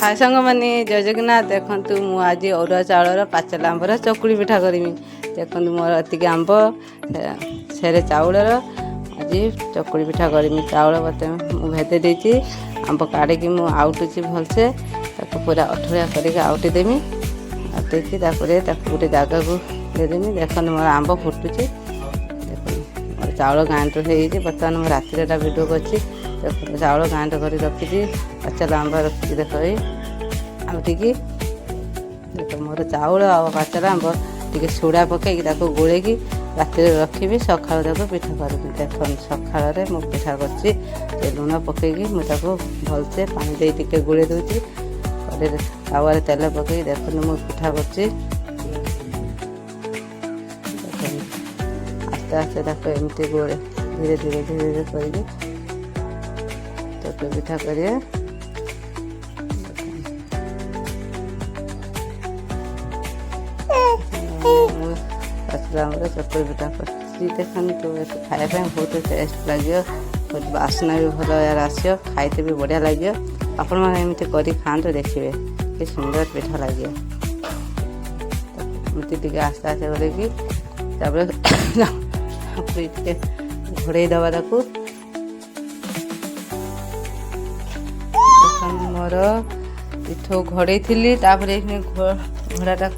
हाय सांग मैंने जय जगन्नाथ देखु मु आज अरुआ चाउल पाचला आंबर चकुली पिठा करमी देखु मोर एति आंब से चाउल आज चकुली पिठा करमी चाउल बते भेदे देती आंब काढ़ी आउटुची भलसे पूरा अठुरिया करके आउटी देमी आउटी गोटे जगह को देदेमी देखो मोर आंब फुटुची मोर चाउल गांठ हो बर्तमान मैं राति भिडियो कर देखो चाउल गांठ कर रखी पाचला आंब रखी देख आउटिकी देख मोर चाउल आ पाचला आंब टे सोडा पकई गोले राति रखी सका पिठा करमी देख सका मुझे पिठा कर लुण पकईकी मुझे भलसे पानी दे टे गोले दूसरी तावा तेल पकई देख मुझे पिठा कर आस्ते आस्ते देखो एमती गोले धीरे धीरे धीरे धीरे कर पिठा करिए चकुली पिठा कर देखो खाया बहुत टेस्ट लगे बहुत बासना भी भल यार आसो खाइते भी बढ़िया लगे आपण मैंने एमती कर खाते देखिए कि सुंदर पिठा लगे एमती आस्ते आस्ते गले कि घोड़े दबा ताकू मोर पिठा घोड़े थी घोड़ाटा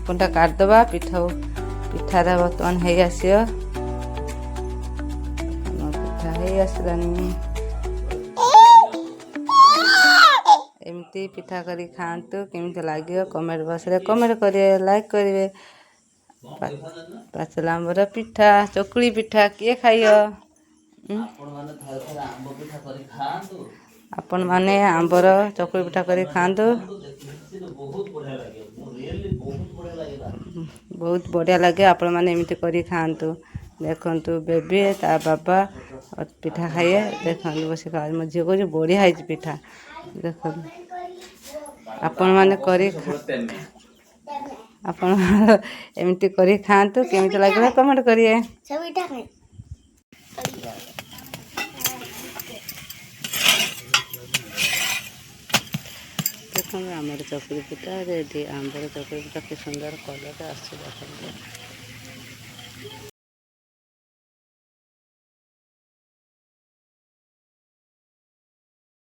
कंटा काटदबा पिठाटा बर्तमान हो आसियो पिठा हो आसलानी एमती पिठा करी खातु केमती लगे कमेंट बॉक्स रे कमेंट करिए लाइक करिए पाचला आंबर पिठा चकुली पिठा किए खाइयो आपण माने आंबर चकुली पिठा करी खातु बहुत बढ़िया लगे आपण मैंने एमती करी खातु देखु बेबी ता बाबा पिठा खाइए देखु बस मो झील को बढ़िया है पिठा देख आपण मैंने करी आपण एमती करी खातु केमती लगे कमेंट करिए देखो आमर चकुली पिठा रेडी आंबर चकुली पिठा कि सुंदर कलर आस।